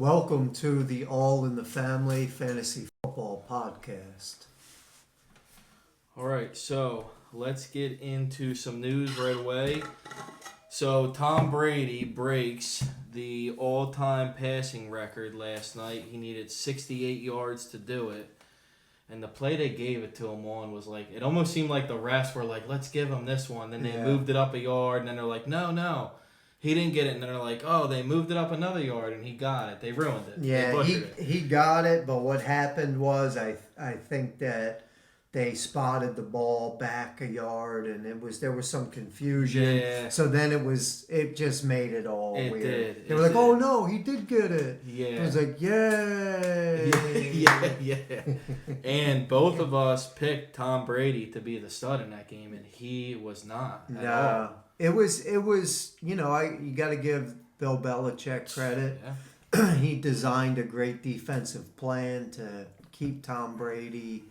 Welcome to the All in the Family Fantasy Football Podcast. All right, so let's get into some news right away. So Tom Brady breaks the all-time passing record last night. He needed 68 yards to do it. And the play they gave it to him on was like, it almost seemed like the refs were like, let's give him this one. Then they moved it up a yard, and then they're like, no. He didn't get it, and they're like, oh, they moved it up another yard, and he got it. They ruined it. Yeah, he got it, but what happened was I think that they spotted the ball back a yard, and there was some confusion. Yeah. So then it just made it all weird. Did. They were like, oh no, he did get it. Yeah. It was like, yay. Yeah. And both of us picked Tom Brady to be the stud in that game, and he was not at all. It was you got to give Bill Belichick credit. Yeah. He designed a great defensive plan to keep Tom Brady,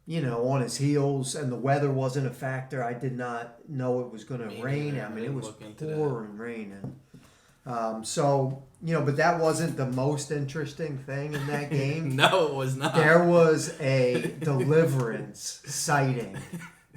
on his heels, and the weather wasn't a factor. I did not know it was going to rain. I mean, it was pouring raining. But that wasn't the most interesting thing in that game. No, it was not. There was a deliverance sighting.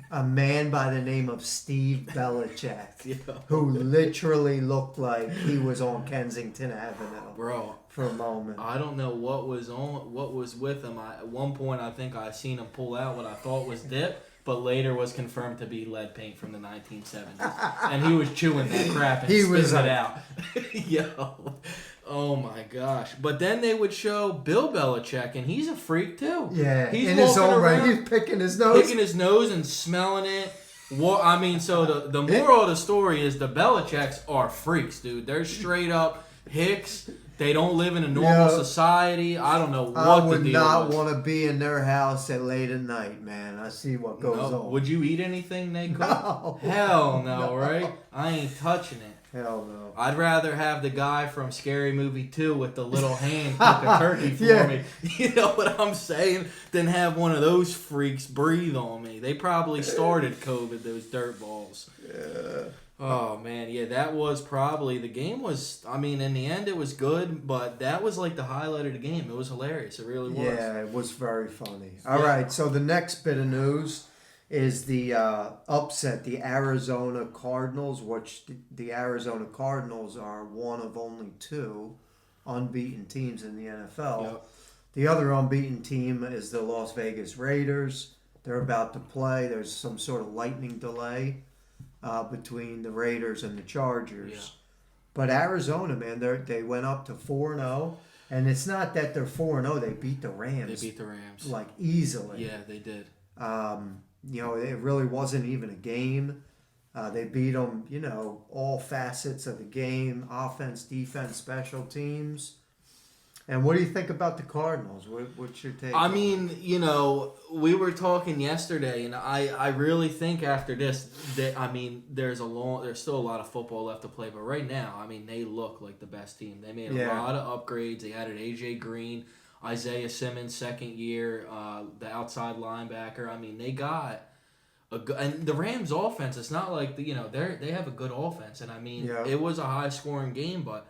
A man by the name of Steve Belichick, who literally looked like he was on Kensington Avenue, bro, for a moment. I don't know what was with him. At one point, I think I seen him pull out what I thought was dip, but later was confirmed to be lead paint from the 1970s, and he was chewing that crap and spitting it out. Yo. Oh my gosh! But then they would show Bill Belichick, and he's a freak too. Yeah, he's in his own right. He's picking his nose, and smelling it. So the moral of the story is the Belichicks are freaks, dude. They're straight up hicks. They don't live in a normal society. I don't know what the deal is. I would not want to be in their house at late at night, man. I see what goes on. Would you eat anything they cook? No. Hell no, right? I ain't touching it. Hell no. I'd rather have the guy from Scary Movie 2 with the little hand cook a turkey for me. You know what I'm saying? Than have one of those freaks breathe on me. They probably started COVID, those dirt balls. Yeah. Oh, man. Yeah, that was probably... The game was... I mean, in the end, it was good, but that was like the highlight of the game. It was hilarious. It really was. Yeah, it was very funny. All right, so the next bit of news is the upset, the Arizona Cardinals, which the Arizona Cardinals are one of only two unbeaten teams in the NFL. Yep. The other unbeaten team is the Las Vegas Raiders. They're about to play. There's some sort of lightning delay between the Raiders and the Chargers. Yeah. But Arizona, man, they went up to 4-0. And it's not that they're 4-0. They beat the Rams. They beat the Rams. Like, easily. Yeah, they did. It really wasn't even a game. They beat them, all facets of the game, offense, defense, special teams. And what do you think about the Cardinals? What's your take? I mean, we were talking yesterday, and I really think after this, there's still a lot of football left to play. But right now, I mean, they look like the best team. They made a lot of upgrades. They added A.J. Green, Isaiah Simmons, second year, the outside linebacker. I mean, they got a good, and the Rams' offense. It's not like they have a good offense, and I mean, it was a high scoring game, but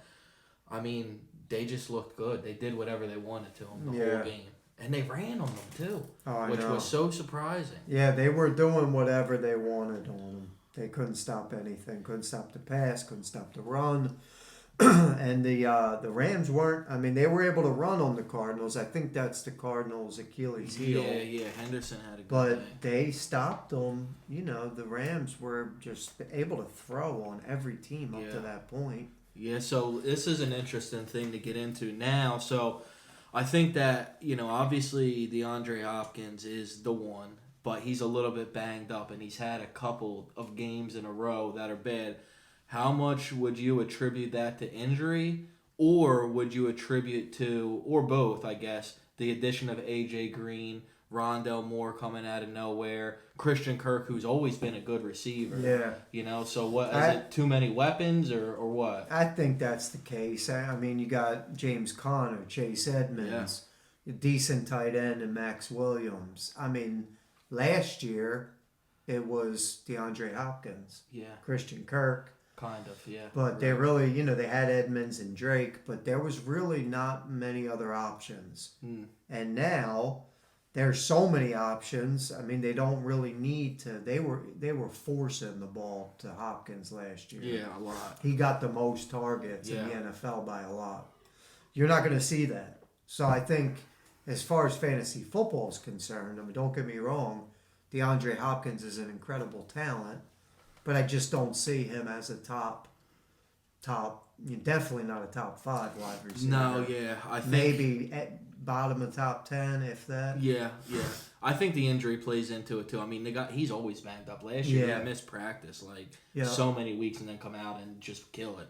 I mean, they just looked good. They did whatever they wanted to them the whole game, and they ran on them too, which was so surprising. Yeah, they were doing whatever they wanted on them. They couldn't stop anything. Couldn't stop the pass. Couldn't stop the run. And the Rams weren't. I mean, they were able to run on the Cardinals. I think that's the Cardinals' Achilles heel. Yeah. Henderson had a good But they stopped them. The Rams were just able to throw on every team up to that point. Yeah, so this is an interesting thing to get into now. So I think that, obviously DeAndre Hopkins is the one, but he's a little bit banged up, and he's had a couple of games in a row that are bad. How much would you attribute that to injury, or would you attribute to, or both, I guess, the addition of A.J. Green, Rondell Moore coming out of nowhere, Christian Kirk, who's always been a good receiver. Yeah. So what, is it too many weapons or what? I think that's the case. I mean, you got James Conner, Chase Edmonds, a decent tight end, and Max Williams. I mean, last year it was DeAndre Hopkins, Christian Kirk. Kind of, yeah. But they really, they had Edmonds and Drake, but there was really not many other options. And now there's so many options. I mean, they don't really need to. They were forcing the ball to Hopkins last year. Yeah, a lot. He got the most targets in the NFL by a lot. You're not going to see that. So I think, as far as fantasy football is concerned, I mean, don't get me wrong, DeAndre Hopkins is an incredible talent, but I just don't see him as a top. Definitely not a top 5 wide receiver. No, yeah, I think maybe at bottom of top 10, if that. Yeah. I think the injury plays into it too. I mean, he's always banged up. Last year, he missed practice so many weeks and then come out and just kill it.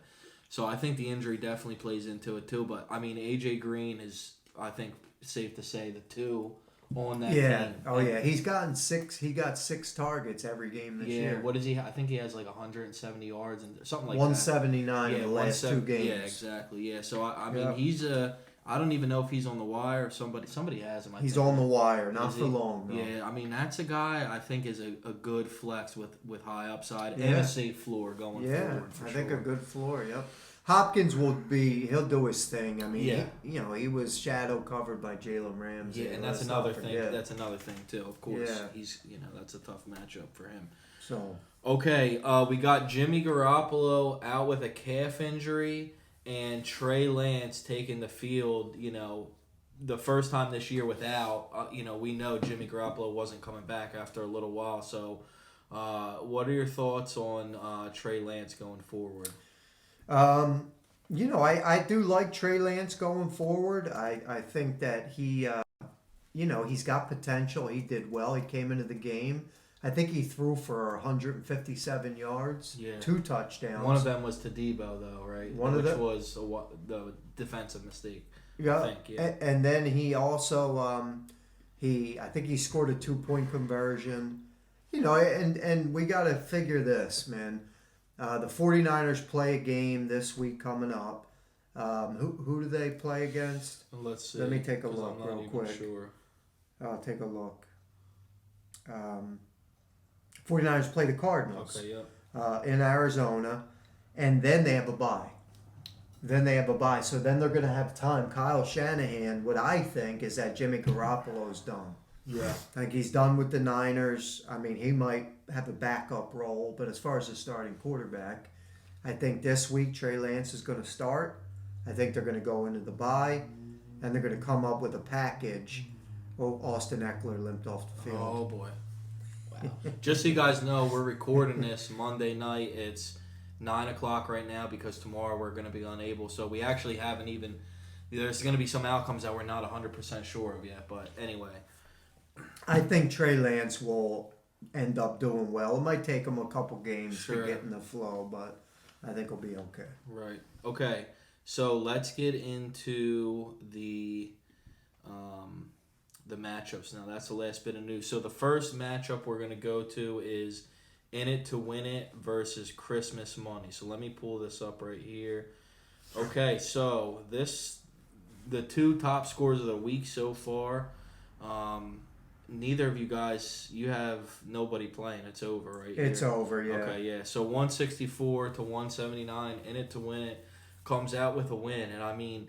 So I think the injury definitely plays into it too. But I mean, AJ Green is, I think, safe to say the 2 on that team. Oh yeah, he's gotten 6. He got 6 targets every game this year. What is he? I think he has like 170 yards and something like 179 in the last 2 games. Yeah, exactly. Yeah, so I mean, he's a. I don't even know if he's on the wire or somebody has him. He's on the wire, not for long though. Yeah, I mean that's a guy I think is a good flex with high upside and a safe floor going forward. I think a good floor. Yep. Hopkins he'll do his thing. I mean, he was shadow covered by Jalen Ramsey. Yeah, and that's another thing. That's another thing too. Of course, he's that's a tough matchup for him. So okay, we got Jimmy Garoppolo out with a calf injury. And Trey Lance taking the field, the first time this year without, we know Jimmy Garoppolo wasn't coming back after a little while. So, what are your thoughts on Trey Lance going forward? I do like Trey Lance going forward. I think that he, he's got potential. He did well. He came into the game. I think he threw for 157 yards, 2 touchdowns. One of them was to Debo, though, right? Which was the defensive mistake. Yeah, I think, and then he also, I think he scored a 2-point conversion. And we got to figure this, man. The 49ers play a game this week coming up. Who do they play against? Let's see. Let me take a look real quick. Sure. I'll take a look. 49ers play the Cardinals in Arizona, and then they have a bye. So then they're going to have time. Kyle Shanahan, what I think is that Jimmy Garoppolo's done. Yeah. Like he's done with the Niners. I mean, he might have a backup role, but as far as the starting quarterback, I think this week Trey Lance is going to start. I think they're going to go into the bye, and they're going to come up with a package. Oh, Austin Eckler limped off the field. Oh, boy. Wow. Just so you guys know, we're recording this Monday night. It's 9 o'clock right now because tomorrow we're going to be unable. So we actually haven't even... There's going to be some outcomes that we're not 100% sure of yet. But anyway. I think Trey Lance will end up doing well. It might take him a couple games to get in the flow, but I think he'll be okay. Right. Okay. So let's get into the matchups now. That's the last bit of news. So the first matchup we're going to go to is In It to Win It versus Christmas Money. So let me pull this up right here. Okay, so the 2 top scores of the week so far. Neither of you guys, you have nobody playing. It's over, right? It's over, yeah. Okay, yeah. So 164 to 179. In It to Win It comes out with a win. And I mean,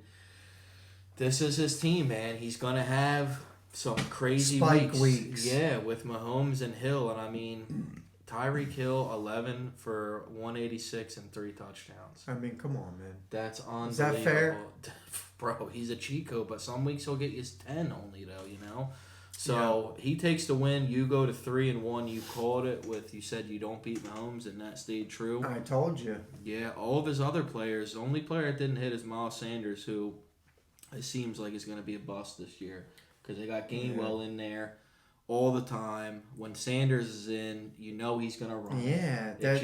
this is his team, man. He's going to have some crazy spike weeks. Yeah, with Mahomes and Hill. And I mean, Tyreek Hill, 11 for 186 and 3 touchdowns. I mean, come on, man. That's unbelievable. Is that fair? Bro, he's a cheat code, but some weeks he'll get you 10 only, though, So he takes the win. You go to 3-1. You called it you said you don't beat Mahomes, and that stayed true. I told you. Yeah, all of his other players. The only player that didn't hit is Miles Sanders, who it seems like is going to be a bust this year because they got Gainwell in there all the time. When Sanders is in, he's going to run. Yeah, they're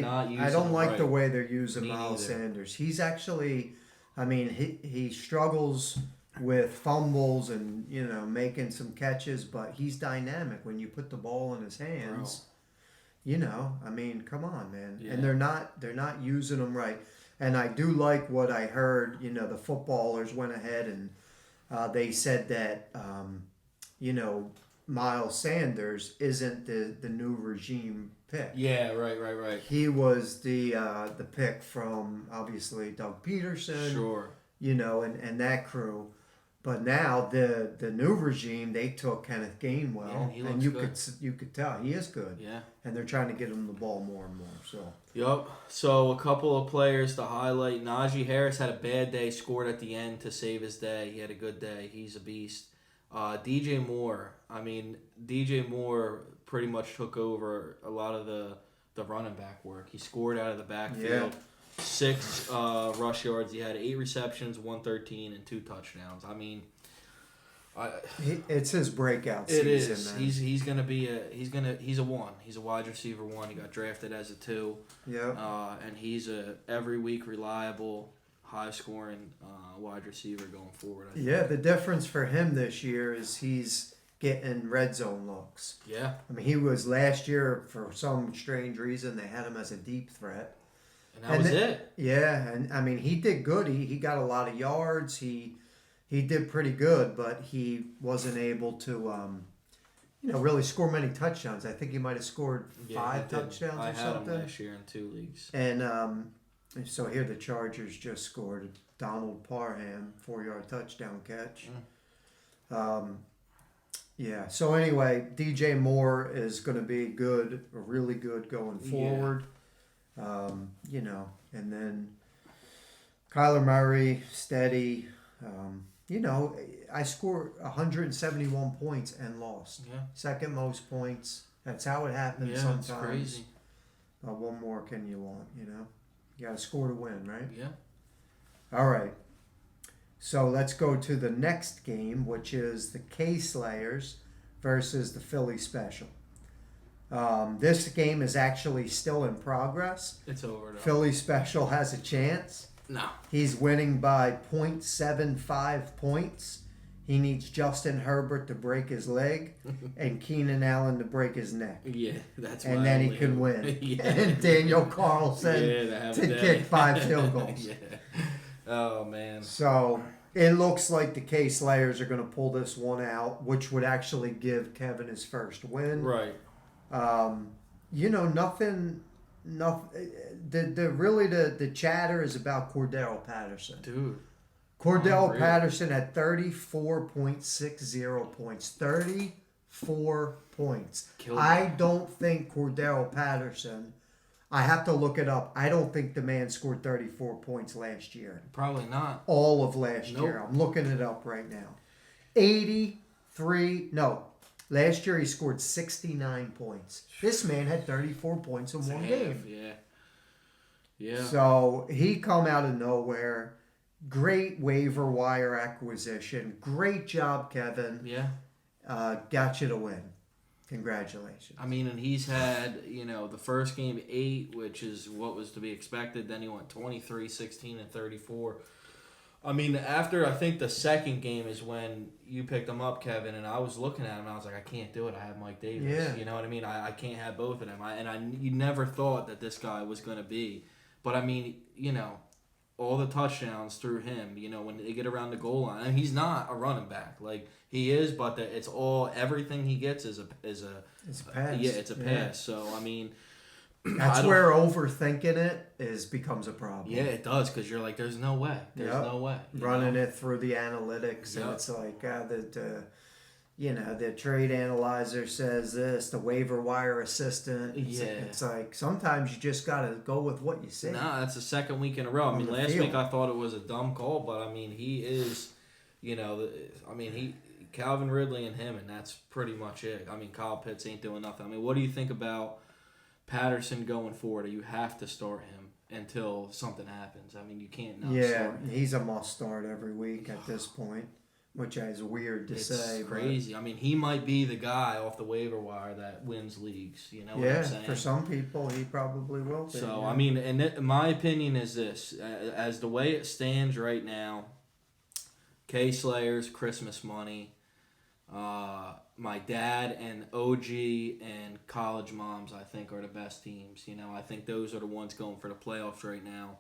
not using. I don't like right. the way they're using Me Miles neither. Sanders. He's actually, I mean, he struggles with fumbles and making some catches, but he's dynamic when you put the ball in his hands. Bro. I mean, come on, man. Yeah. And they're not using him right. And I do like what I heard. The footballers went ahead and they said that Miles Sanders isn't the new regime pick. Yeah, right. He was the pick from obviously Doug Peterson, Sure. and that crew. But now the new regime, they took Kenneth Yeah, Gainwell, he and looks you could tell he is good. Yeah. And they're trying to get him the ball more and more. So. Yup. So a couple of players to highlight. Najee Harris had a bad day, scored at the end to save his day. He had a good day. He's a beast. DJ Moore. DJ Moore pretty much took over a lot of the running back work. He scored out of the backfield. Yeah. 6 rush yards. He had 8 receptions, 113, and 2 touchdowns. It's his breakout It season. is. Man. He's gonna be he's a 1. He's a wide receiver 1. He got drafted as a 2. Yeah. And he's a every week reliable, high scoring wide receiver going forward. I think. Yeah. The difference for him this year is he's getting red zone looks. Yeah. He was last year for some strange reason they had him as a deep threat. And that was it. Yeah, and he did good. He got a lot of yards. He did pretty good, but he wasn't able to really score many touchdowns. I think he might have scored 5 touchdowns I or had something. him last year in 2 leagues. And so here the Chargers just scored Donald Parham 4-yard touchdown catch. Yeah. So anyway, DJ Moore is going to be good, really good going forward. And then Kyler Murray, steady. I scored 171 points and lost. Yeah. Second most points. That's how it happens Yeah, sometimes. it's crazy. One more can you want, You got to score to win, right? Yeah. All right. So let's go to the next game, which is the K-Slayers versus the Philly Special. This game is actually still in progress. It's over. Though. Philly Special has a chance. No. He's winning by 0.75 points. He needs Justin Herbert to break his leg and Keenan Allen to break his neck. Yeah, that's and then he can win. Yeah. And Daniel Carlson to kick 5 field goals. Yeah. Oh, man. So it looks like the K-Slayers are going to pull this one out, which would actually give Kevin his first win. Right. Nothing. The chatter is about Cordell Patterson. Dude. Cordell Patterson had 34.60 points. 34 points. I don't think Cordell Patterson, I have to look it up. I don't think the man scored 34 points last year. Probably not. All of last year. I'm looking it up right now. Last year he scored 69 points. This man had 34 points in one game. Yeah. So he come out of nowhere. Great waiver wire acquisition. Great job, Kevin. Yeah. Got you to win. Congratulations. And he's had, the first game 8, which is what was to be expected. Then he went 23, 16, and 34. After I think the second game is when you picked him up, Kevin, and I was looking at him and I was like, I can't do it. I have Mike Davis. Yeah. You know what I mean? I can't have both of them. You never thought that this guy was going to be. But all the touchdowns through him, when they get around the goal line. And he's not a running back. Like, he is, but it's everything he gets is a It's a pass. Yeah, it's a pass. So, that's where overthinking it becomes a problem. Yeah, it does, because you're like, there's no way. There's no way. Running it through the analytics, and it's like, the trade analyzer says this, the waiver wire assistant. It's like, sometimes you just got to go with what you see. Nah, that's the second week in a row. Last week I thought it was a dumb call, but, he is, Calvin Ridley and him, and that's pretty much it. Kyle Pitts ain't doing nothing. What do you think about Patterson going forward? You have to start him until something happens. You can't not start him. He's a must start every week at this point, which is weird to say. It's crazy. He might be the guy off the waiver wire that wins leagues. You know what I'm saying? For some people, he probably will be. So, my opinion is this. As the way it stands right now, K-Slayers, Christmas money, my dad and OG and College Moms, I think, are the best teams. I think those are the ones going for the playoffs right now.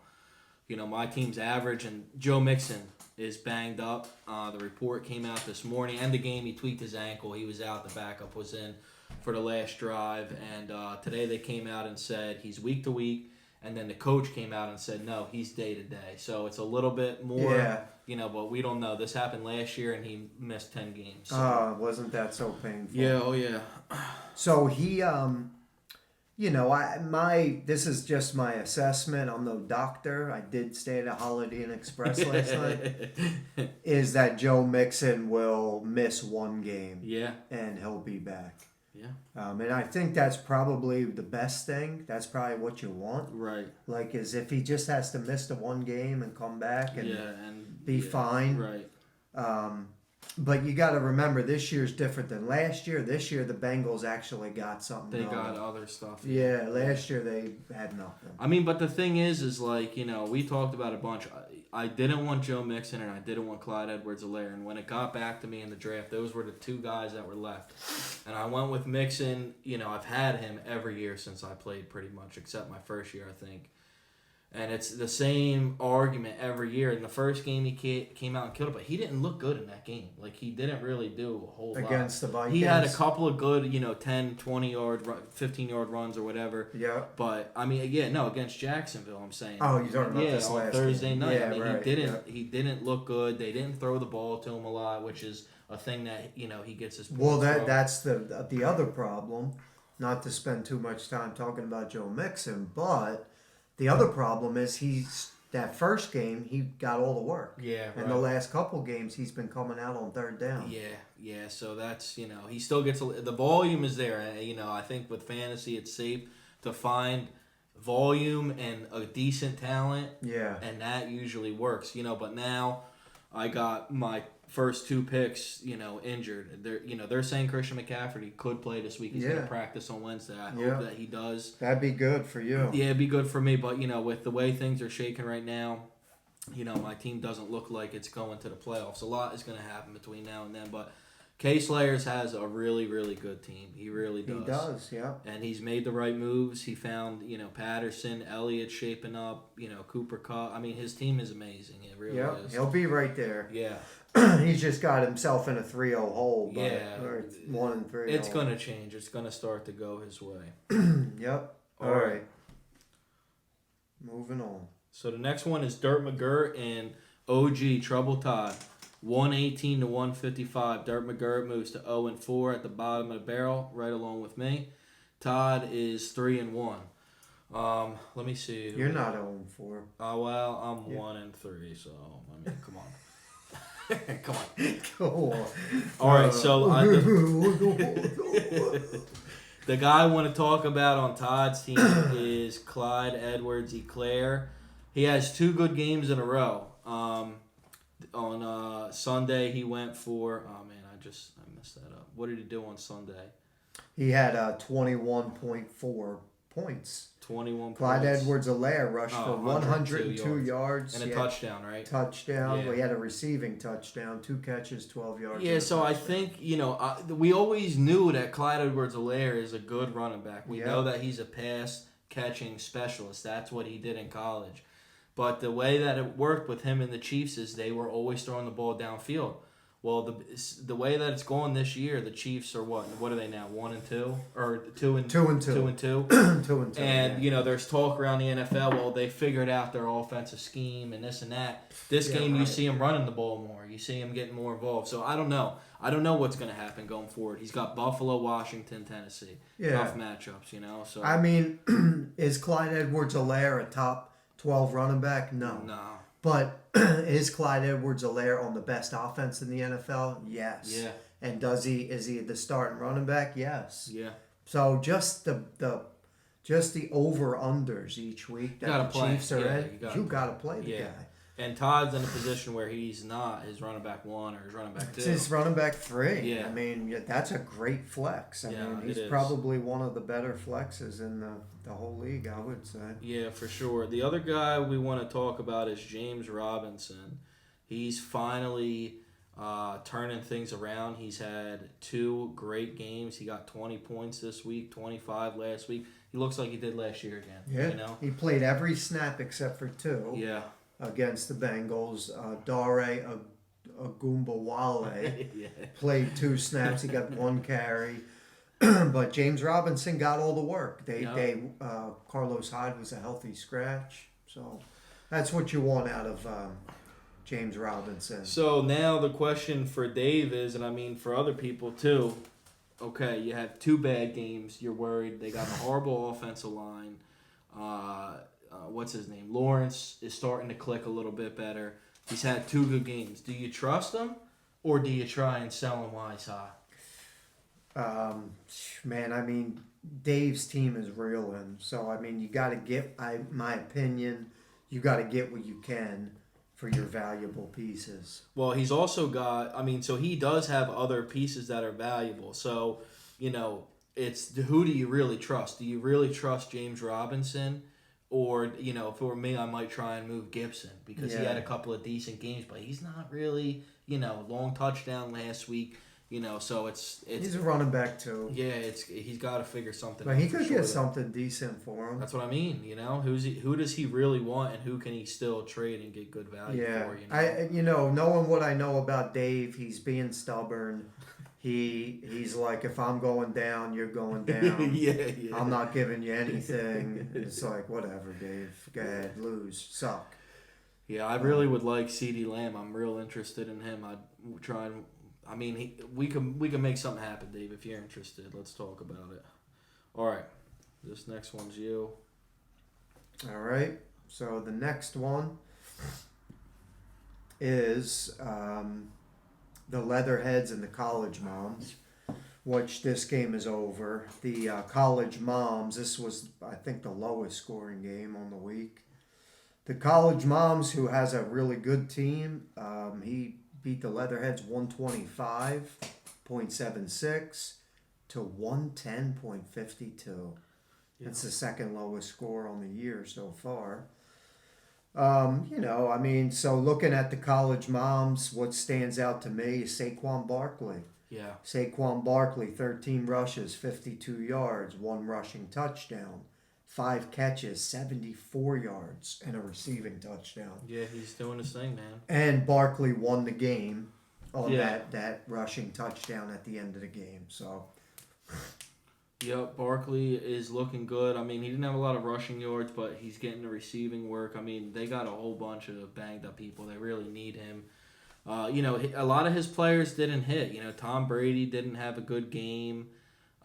My team's average, and Joe Mixon is banged up. The report came out this morning. End of game, he tweaked his ankle. He was out. The backup was in. for the last drive. And today they came out and said he's week to week. And then the coach came out and said, no, he's day to day. So it's a little bit more, but we don't know. This happened last year, and he missed 10 games. So. Wasn't that so painful? Yeah, oh yeah. So he, this is just my assessment. I'm no doctor. I did stay at a Holiday Inn Express last night. Is that Joe Mixon will miss one game. Yeah. And he'll be back. Yeah. And I think that's probably the best thing. That's probably what you want. Right. Like, is if he just has to miss the one game and come back and be fine. Right. But you got to remember, this year's different than last year. This year, the Bengals actually got something. They going. got other stuff. Yeah, last year they had nothing. I mean, but the thing is like, we talked about a bunch. I didn't want Joe Mixon and I didn't want Clyde Edwards-Helaire. And when it got back to me in the draft, those were the two guys that were left. And I went with Mixon. I've had him every year since I played pretty much, except my first year, I think. And it's the same argument every year. In the first game, he came out and killed it, but he didn't look good in that game. Like, he didn't really do a whole lot. Against the Vikings? He had a couple of good, 10, 20-yard, 15-yard runs or whatever. Yeah. But, against Jacksonville, I'm saying. Oh, you're talking about this last Thursday game. night. Yeah, he didn't look good. They didn't throw the ball to him a lot, which is a thing that, he gets his points Well, from. that's the other problem. Not to spend too much time talking about Joe Mixon, but... The other problem is that first game, he got all the work. Yeah, right. And the last couple games, he's been coming out on third down. Yeah. So that's, he still gets, the volume is there. I think with fantasy, it's safe to find volume and a decent talent. Yeah. And that usually works, but now I got my first two picks, injured. They're saying Christian McCaffrey could play this week. He's going to practice on Wednesday. I hope that he does. That'd be good for you. Yeah, it'd be good for me. But, with the way things are shaking right now, my team doesn't look like it's going to the playoffs. A lot is going to happen between now and then. But Case Slayers has a really, really good team. He really does. He does, yeah. And he's made the right moves. He found, Patterson, Elliott shaping up, Cooper Kupp. I mean, his team is amazing. It really is. He'll be right there. Yeah. He's just got himself in a 3-0 hole. Or 1-3. It's going to change. It's going to start to go his way. Yep. All right. Moving on. So the next one is Dirt McGirt and OG Trouble Todd. 118 to 155. Dirt McGirt moves to 0-4 at the bottom of the barrel, right along with me. Todd is 3-1. Let me see. You're not 0-4. Oh well, I'm 1-3. So come on. Come on. Go on. All right, so the guy I want to talk about on Todd's team is Clyde Edwards-Helaire. He has two good games in a row. On Sunday, he went for... Oh, man, I messed that up. What did he do on Sunday? He had 21.4 points. 21 Clyde points. Edwards-Helaire rushed for 102 yards. And a touchdown, right? Touchdown. Yeah. We had a receiving touchdown. 2 catches, 12 yards. Yeah, so I think, we always knew that Clyde Edwards-Helaire is a good running back. We know that he's a pass-catching specialist. That's what he did in college. But the way that it worked with him and the Chiefs is they were always throwing the ball downfield. Well, the way that it's going this year, the Chiefs are what? What are they now? 1-2 or 2-2? 2-2. 2-2. 2-2. And there's talk around the NFL. Well, they figured out their offensive scheme and this and that. This game, you see him running the ball more. You see him getting more involved. So I don't know. I don't know what's going to happen going forward. He's got Buffalo, Washington, Tennessee. Tough matchups, So I mean, is Clyde Edwards-Helaire a top 12 running back? No. But is Clyde Edwards-Helaire on the best offense in the NFL? Yes. Yeah. And is he the starting running back? Yes. Yeah. So just the over-unders each week that the Chiefs are in, you got to play the guy. And Todd's in a position where he's not his running back 1 or his running back 2. It's his running back 3. Yeah. I mean, that's a great flex. I mean, he's probably one of the better flexes in the whole league, I would say. Yeah, for sure. The other guy we want to talk about is James Robinson. He's finally turning things around. He's had 2 great games. He got 20 points this week, 25 last week. He looks like he did last year again. Yeah, he played every snap except for 2. Yeah. Against the Bengals. Dare Agumbawale played 2 snaps. He got 1 carry. But James Robinson got all the work. Yep. Carlos Hyde was a healthy scratch, so that's what you want out of James Robinson. So now the question for Dave is, and I mean for other people too. Okay, you have 2 bad games. You're worried. They got a horrible offensive line. What's his name? Lawrence is starting to click a little bit better. He's had 2 good games. Do you trust him, or do you try and sell him while he's hot? Man, I mean, Dave's team is reeling, so I mean, you got to get. My opinion, you got to get what you can for your valuable pieces. Well, he's also got. I mean, so he does have other pieces that are valuable. So, it's who do you really trust? Do you really trust James Robinson? Or, for me, I might try and move Gibson because he had a couple of decent games, but he's not really, long touchdown last week, so it's He's a running back too. yeah, he's got to figure something But out he for could sure, get though. something decent for him. That's what I mean, who does he really want and who can he still trade and get good value Yeah, for, knowing what I know about Dave, he's being stubborn. He's like, if I'm going down, you're going down. yeah. I'm not giving you anything. It's like, whatever, Dave. Go ahead, lose, suck. Yeah, I really would like CeeDee Lamb. I'm real interested in him. I'd try and. I mean, we can make something happen, Dave. If you're interested, let's talk about it. All right, this next one's you. All right. So the next one is the Leatherheads and the College Moms, which this game is over. The College Moms, this was, I think, the lowest scoring game on the week. The College Moms, who has a really good team, he beat the Leatherheads 125.76 to 110.52. It's the second lowest score on the year so far. So looking at the College Moms, what stands out to me is Saquon Barkley. Yeah. Saquon Barkley, 13 rushes, 52 yards, 1 rushing touchdown, 5 catches, 74 yards, and a receiving touchdown. Yeah, he's doing his thing, man. And Barkley won the game on Yeah. that rushing touchdown at the end of the game. So, Yep, Barkley is looking good. I mean, he didn't have a lot of rushing yards, but he's getting the receiving work. I mean, they got a whole bunch of banged up people. They really need him. A lot of his players didn't hit. Tom Brady didn't have a good game.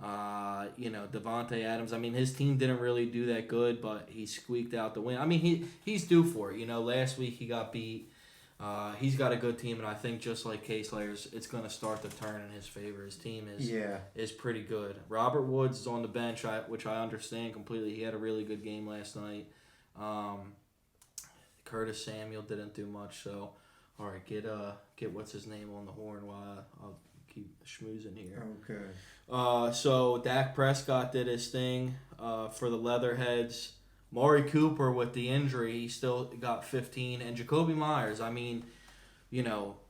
Devontae Adams. I mean, his team didn't really do that good, but he squeaked out the win. I mean, he's due for it. Last week he got beat. He's got a good team, and I think just like K-Slayer's, it's going to start to turn in his favor. His team is pretty good. Robert Woods is on the bench, which I understand completely. He had a really good game last night. Curtis Samuel didn't do much, so all right, get what's his name on the horn while I'll keep schmoozing here. okay. So Dak Prescott did his thing for the Leatherheads. Maury Cooper with the injury, he still got 15. And Jacoby Myers, I mean,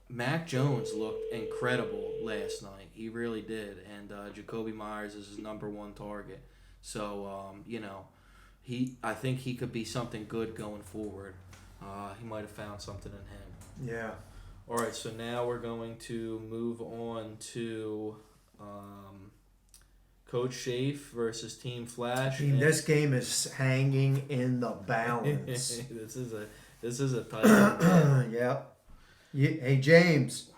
Mac Jones looked incredible last night. He really did. And Jacoby Myers is his number 1 target. So, I think he could be something good going forward. He might have found something in him. Yeah. All right, so now we're going to move on to Coach Shafe versus Team Flash. I mean, this game is hanging in the balance. This is a tight one. Yep. Hey, James.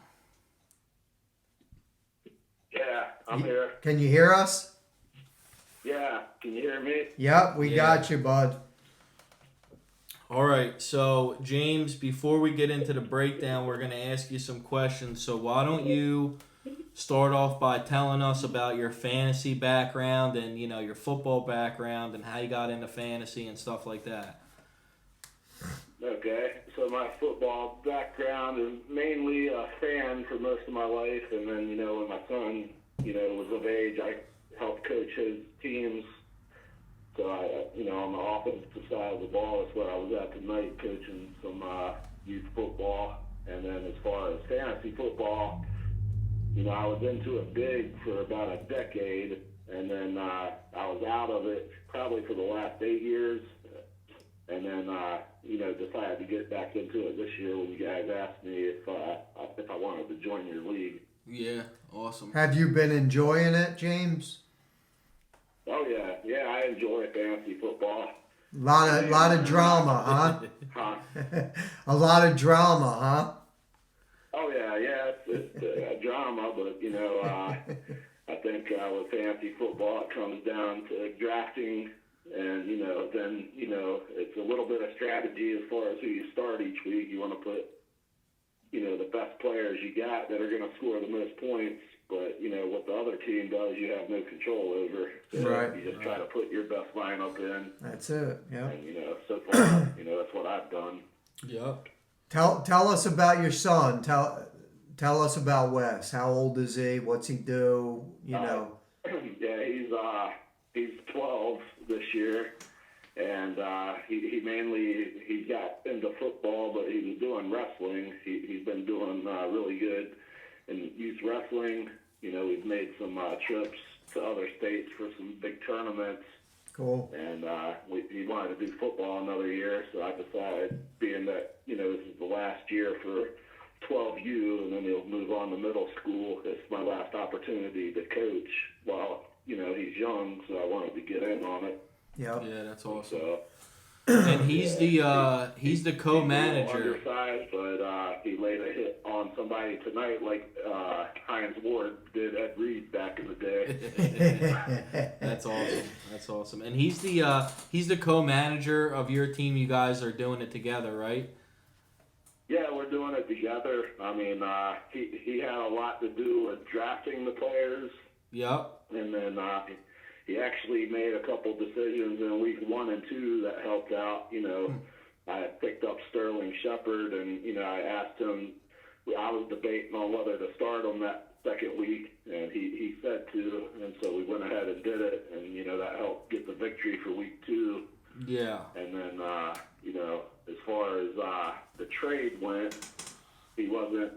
Yeah, I'm here. Can you hear us? Yeah, can you hear me? Yep, we Yeah. got you, bud. All right, so James, before we get into the breakdown, we're going to ask you some questions. So why don't you start off by telling us about your fantasy background and, your football background and how you got into fantasy and stuff like that. Okay, so my football background is mainly a fan for most of my life, and then, when my son, was of age, I helped coach his teams. So on the offensive side of the ball is where I was at tonight, coaching some youth football. And then as far as fantasy football, I was into it big for about a decade, and then I was out of it probably for the last 8 years. And then, decided to get back into it this year when you guys asked me if I wanted to join your league. Yeah, awesome. Have you been enjoying it, James? Oh yeah, I enjoy fantasy football. Lot of drama, Huh? huh? A lot of drama, huh? Oh yeah, it's drama, but I think with fantasy football, it comes down to drafting, and then it's a little bit of strategy as far as who you start each week. You want to put the best players you got that are going to score the most points, but what the other team does, you have no control over. So Right. you just try to put your best lineup in, That's it. Yeah. and so far, that's what I've done. Yep. Tell us about your son. Tell us about Wes. How old is he? What's he do? Yeah, he's 12 this year, and he got into football, but he was doing wrestling. He's been doing really good in youth wrestling. We've made some trips to other states for some big tournaments. Cool. And he wanted to do football another year, so I decided, being that this is the last year for 12U, and then he'll move on to middle school. It's my last opportunity to coach while he's young, so I wanted to get in on it. Yep. Yeah, that's awesome. So, And he's the co-manager. He's a little undersized, but he laid a hit on somebody tonight, like Hines Ward did Ed Reed back in the day. That's awesome. That's awesome. And he's the co-manager of your team. You guys are doing it together, right? Yeah, we're doing it together. I mean, he had a lot to do with drafting the players. Yep. And then he actually made a couple decisions in week 1 and 2 that helped out. I had picked up Sterling Shepard, and I asked him. I was debating on whether to start him that second week, and he said to, and so we went ahead and did it, and that helped get the victory for week 2. Yeah. And then as far as the trade went, he wasn't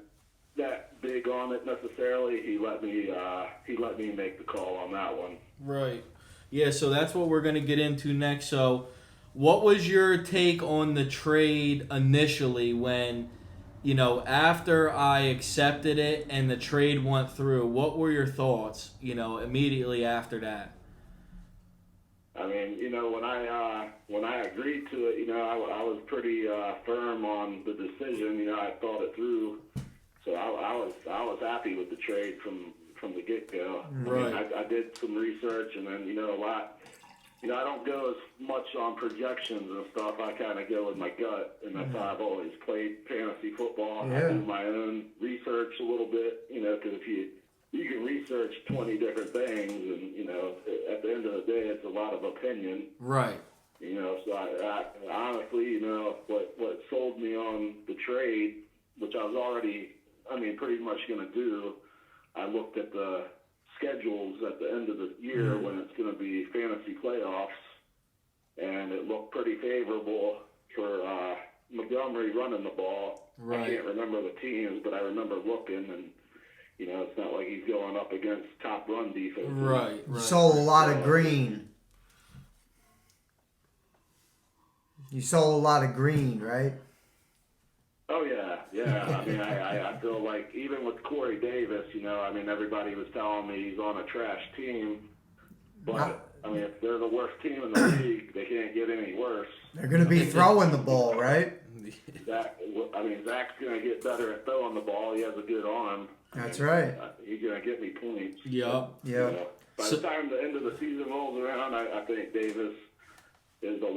that big on it necessarily. He let me make the call on that one. Right. Yeah, so that's what we're going to get into next. So what was your take on the trade initially when, after I accepted it and the trade went through? What were your thoughts, immediately after that? I mean, when I agreed to it, I was pretty firm on the decision. I thought it through, so I was happy with the trade from the get-go. Right. I mean, I did some research, and then a lot. I don't go as much on projections and stuff. I kind of go with my gut, and that's how I've always played fantasy football. Yeah. I do my own research a little bit, because if you can research 20 different things, and at the end of the day, it's a lot of opinion. Right. So I honestly, what sold me on the trade, which I was already, pretty much going to do. I looked at the schedules at the end of the year when it's going to be fantasy playoffs, and it looked pretty favorable for Montgomery running the ball. Right. I can't remember the teams, but I remember looking, and it's not like he's going up against top run defense. Right. You sold a lot of green. You sold a lot of green, right? Oh yeah. I feel like even with Corey Davis, everybody was telling me he's on a trash team, but if they're the worst team in the league, they can't get any worse. They're going to be throwing the ball, right? Zach's going to get better at throwing the ball. He has a good arm. That's right. He's going to get me points. Yep. By the time the end of the season rolls around, I think Davis is a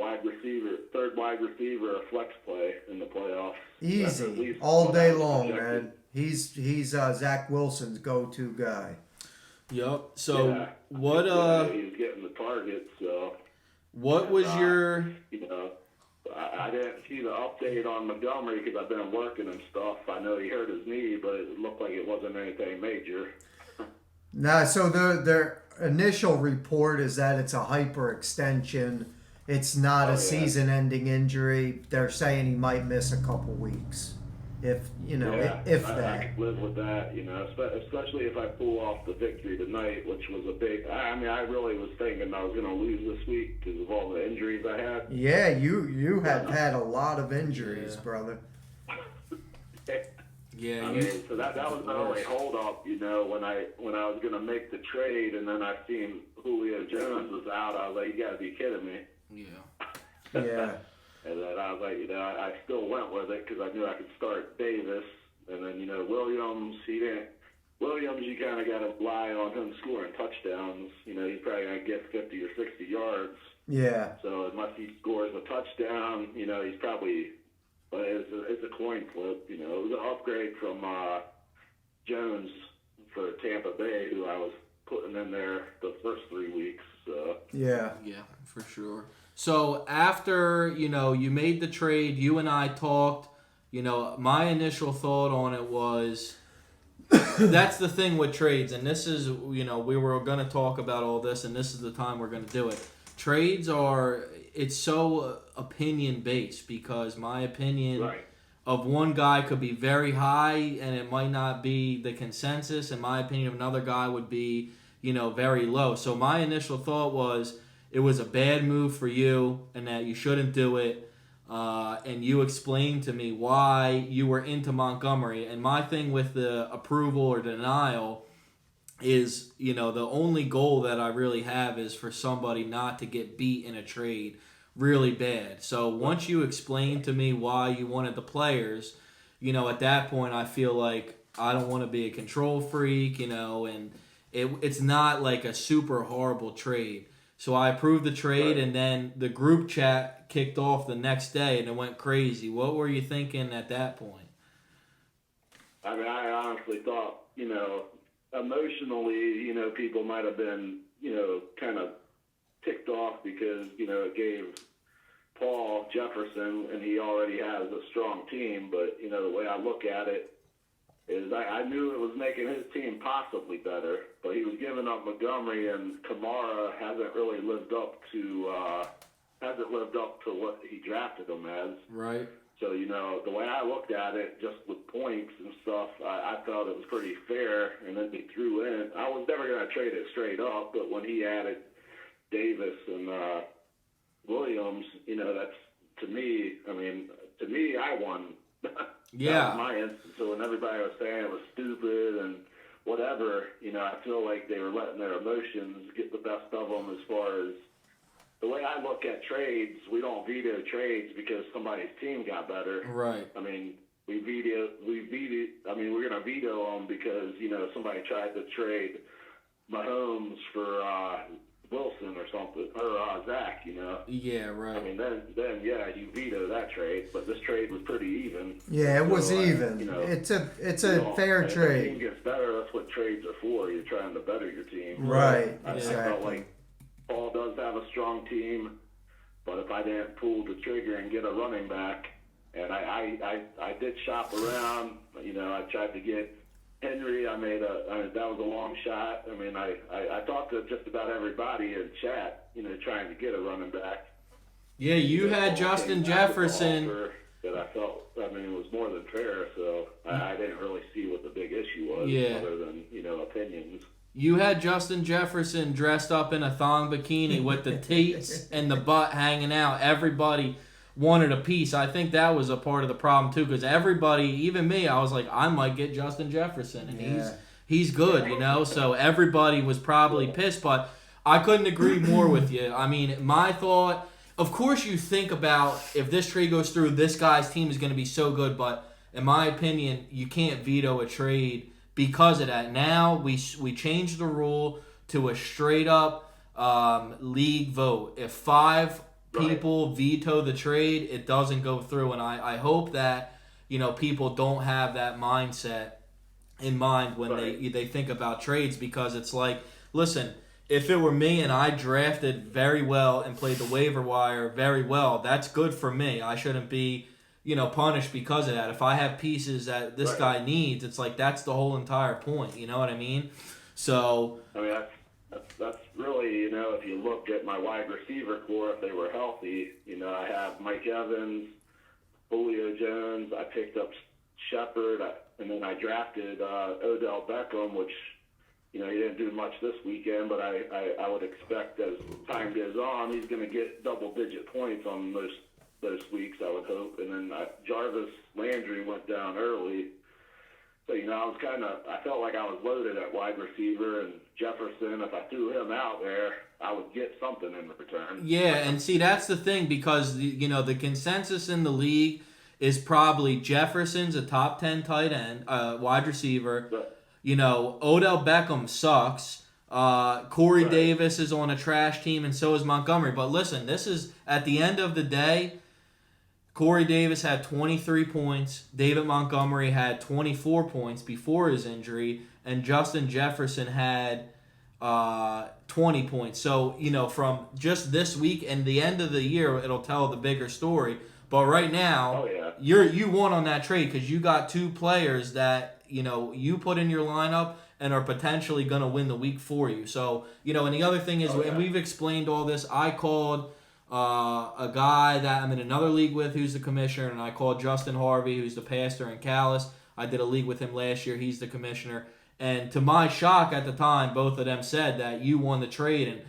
third wide receiver, a flex play in the playoffs. Easy, all day long, man. He's Zach Wilson's go-to guy. Yep. So what? He's getting the targets. So what was your? I didn't see the update on Montgomery because I've been working and stuff. I know he hurt his knee, but it looked like it wasn't anything major. Nah. So their initial report is that it's a hyperextension. It's not a season-ending injury. They're saying he might miss a couple weeks, if that. I could live with that, especially if I pull off the victory tonight, which was a big. I really was thinking I was going to lose this week because of all the injuries I had. Yeah, you have had a lot of injuries, brother. Yeah, so that was my only hold up, when I was going to make the trade, and then I seen Julio Jones was out, I was like, you got to be kidding me. Yeah. Yeah. And then I was like, I still went with it because I knew I could start Davis. And then, Williams, Williams, you kind of got to rely on him scoring touchdowns. He's probably going to get 50 or 60 yards. Yeah. So unless he scores a touchdown, he's probably, it's a coin flip. It was an upgrade from Jones for Tampa Bay, who I was putting in there the first 3 weeks. So. Yeah. Yeah, for sure. So after, you made the trade, you and I talked, my initial thought on it was, that's the thing with trades, and this is, we were going to talk about all this, and this is the time we're going to do it. Trades it's so opinion-based, because my opinion of one guy could be very high, and it might not be the consensus, and my opinion of another guy would be, very low. So my initial thought was, it was a bad move for you and that you shouldn't do it. And you explained to me why you were into Montgomery. And my thing with the approval or denial is, the only goal that I really have is for somebody not to get beat in a trade really bad. So once you explained to me why you wanted the players, at that point I feel like I don't want to be a control freak, and it's not like a super horrible trade. So I approved the trade, and then the group chat kicked off the next day, and it went crazy. What were you thinking at that point? I mean, I honestly thought, emotionally, people might have been, kind of ticked off because, it gave Paul Jefferson, and he already has a strong team. But, the way I look at it is I knew it was making his team possibly better, but he was giving up Montgomery, and Kamara hasn't really lived up to what he drafted him as. Right. So, the way I looked at it, just with points and stuff, I felt it was pretty fair, and then he threw in. I was never going to trade it straight up, but when he added Davis and Williams, that's, to me, I won. Yeah. That was my instance. So when everybody was saying it was stupid and whatever, I feel like they were letting their emotions get the best of them. As far as the way I look at trades, we don't veto trades because somebody's team got better. Right. I mean, we're going to veto them because, somebody tried to trade Mahomes for Wilson or something, or Zach, Yeah, right. I mean, then yeah, you veto that trade, but this trade was pretty even. Yeah, it was even. It's a fair if trade. the team gets better, that's what trades are for. You're trying to better your team. Right, I exactly. felt like Paul does have a strong team, but if I didn't pull the trigger and get a running back, and I did shop around, I tried to get Henry. That was a long shot. I mean, I talked to just about everybody in chat, trying to get a running back. Yeah, you had Justin Jefferson. That I felt, it was more than fair, so I didn't really see what the big issue was, other than, opinions. You had Justin Jefferson dressed up in a thong bikini with the teats and the butt hanging out. Everybody wanted a piece. I think that was a part of the problem too, because everybody, even me, I was like, I might get Justin Jefferson, and he's good, So everybody was probably pissed, but I couldn't agree more with you. I mean, my thought, of course, you think about if this trade goes through, this guy's team is going to be so good, but in my opinion, you can't veto a trade because of that. Now we changed the rule to a straight up league vote. If 5 people veto the trade, it doesn't go through, and I hope that people don't have that mindset in mind when they think about trades, because it's like, listen, if it were me and I drafted very well and played the waiver wire very well, that's good for me. I shouldn't be punished because of that. If I have pieces that this guy needs, it's like that's the whole entire point. You know what I mean? So I mean, that's really, if you look at my wide receiver core, if they were healthy, I have Mike Evans, Julio Jones. I picked up Shepard, and then I drafted Odell Beckham, which, he didn't do much this weekend, but I would expect as time goes on, he's going to get double-digit points on those weeks, I would hope. And then Jarvis Landry went down early. So, I felt like I was loaded at wide receiver, and Jefferson, if I threw him out there, I would get something in return. Yeah, and see, that's the thing, because the consensus in the league is probably Jefferson's a top 10 tight end, wide receiver. But, Odell Beckham sucks. Corey Right. Davis is on a trash team, and so is Montgomery. But listen, this is, at the end of the day, Corey Davis had 23 points. David Montgomery had 24 points before his injury. And Justin Jefferson had 20 points. So, from just this week and the end of the year, it'll tell the bigger story. But right now, Oh, yeah. you won on that trade because you got two players that, you put in your lineup and are potentially going to win the week for you. So, and the other thing is, Oh, yeah. and we've explained all this, I called a guy that I'm in another league with who's the commissioner, and I called Justin Harvey, who's the pastor in Calais. I did a league with him last year. He's the commissioner. And to my shock at the time, both of them said that you won the trade. And,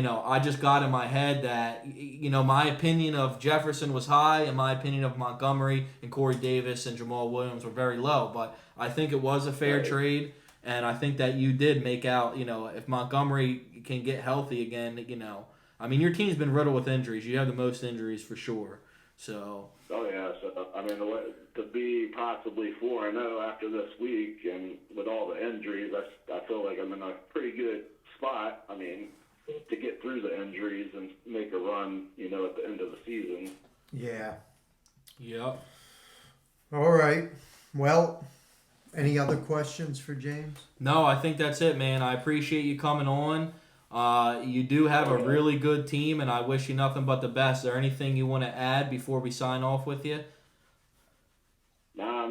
I just got in my head that, my opinion of Jefferson was high and my opinion of Montgomery and Corey Davis and Jamal Williams were very low. But I think it was a fair Right. trade. And I think that you did make out, if Montgomery can get healthy again, your team's been riddled with injuries. You have the most injuries for sure. So. Oh, yeah. So, to be possibly 4-0 after this week, and with all the injuries, I feel like I'm in a pretty good spot. To get through the injuries and make a run, at the end of the season. Yeah. Yep. All right. Well, any other questions for James? No, I think that's it, man. I appreciate you coming on. You do have a really good team, and I wish you nothing but the best. Is there anything you want to add before we sign off with you? No,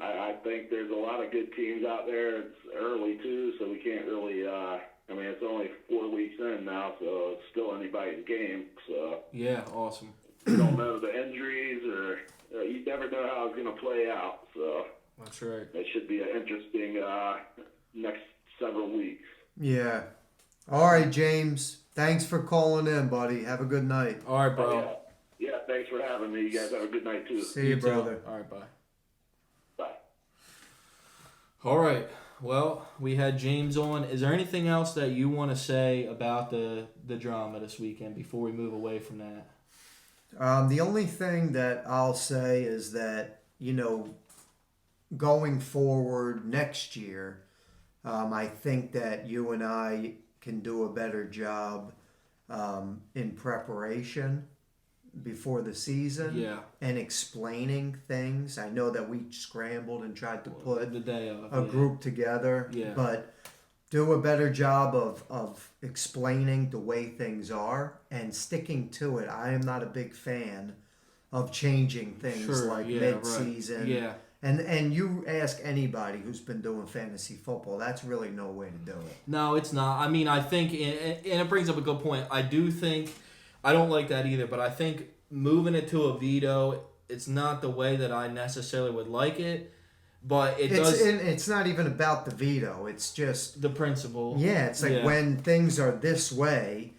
I think there's a lot of good teams out there. It's early, too, so we can't really it's only 4 weeks in now, so it's still anybody's game. So Yeah, awesome. you don't know the injuries, or you never know how it's going to play out. So That's right. it should be an interesting next several weeks. Yeah. All right, James. Thanks for calling in, buddy. Have a good night. All right, bro. Yeah, thanks for having me. You guys have a good night, too. See you, too. brother. All right, bye. Bye. All right. Well, we had James on. Is there anything else that you want to say about the drama this weekend before we move away from that? The only thing that I'll say is that, going forward next year, I think that you and I can do a better job in preparation before the season Yeah. and explaining things. I know that we scrambled and tried to put The day of. a group together, Yeah. but do a better job of explaining the way things are and sticking to it. I am not a big fan of changing things Sure, like yeah, mid-season. Right. Yeah. And you ask anybody who's been doing fantasy football, that's really no way to do it. No, it's not. I think, and it brings up a good point. I do think, I don't like that either, but I think moving it to a veto, it's not the way that I necessarily would like it, but It's not even about the veto. It's just the principle. yeah. It's like when things are this way,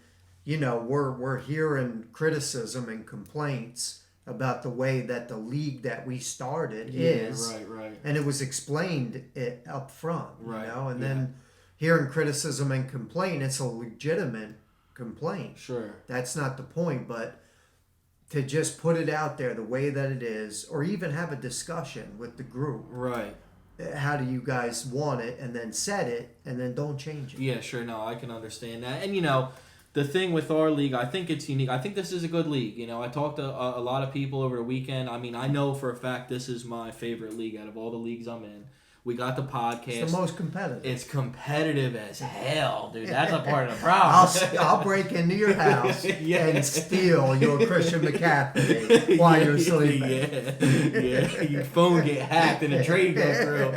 we're hearing criticism and complaints about the way that the league that we started is, Right. and it was explained up front, Right, and then hearing criticism and complaint, it's a legitimate complaint. Sure. That's not the point, but to just put it out there the way that it is, or even have a discussion with the group. Right. How do you guys want it, and then set it, and then don't change it. Yeah, sure. No, I can understand that. And, the thing with our league, I think it's unique. I think this is a good league. I talked to a lot of people over the weekend. I know for a fact this is my favorite league out of all the leagues I'm in. We got the podcast. It's the most competitive. It's competitive as hell, dude. That's a part of the problem. I'll break into your house Yeah. and steal your Christian McCaffrey while you're sleeping. Yeah. Your phone get hacked and a trade goes through.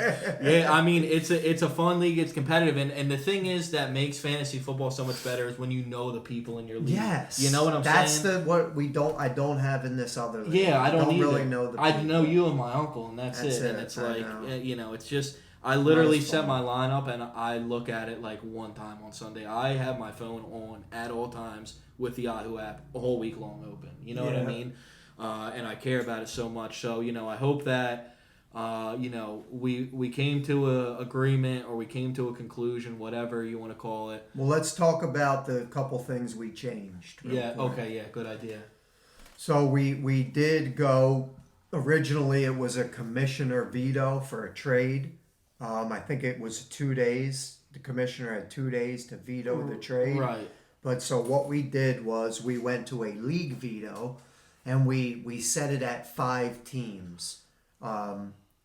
Yeah, it's a fun league. It's competitive, and the thing is that makes fantasy football so much better is when you know the people in your league. Yes, you know what I'm saying. That's what we don't. I don't have in this other league. Yeah, I don't really either. know the. I people. know you and my uncle, and that's it. And it's like it's just. I literally set my lineup and I look at it like one time on Sunday. I have my phone on at all times with the Yahoo app a whole week long open. You know what I mean? And I care about it so much. So, I hope that we came to a agreement, or we came to a conclusion, whatever you want to call it. Well, let's talk about the couple things we changed. real Yeah. quick. Okay. Yeah. Good idea. So we did go. Originally, it was a commissioner veto for a trade. I think it was 2 days. The commissioner had 2 days to veto the trade. Right. But so what we did was we went to a league veto, and we set it at 5 teams.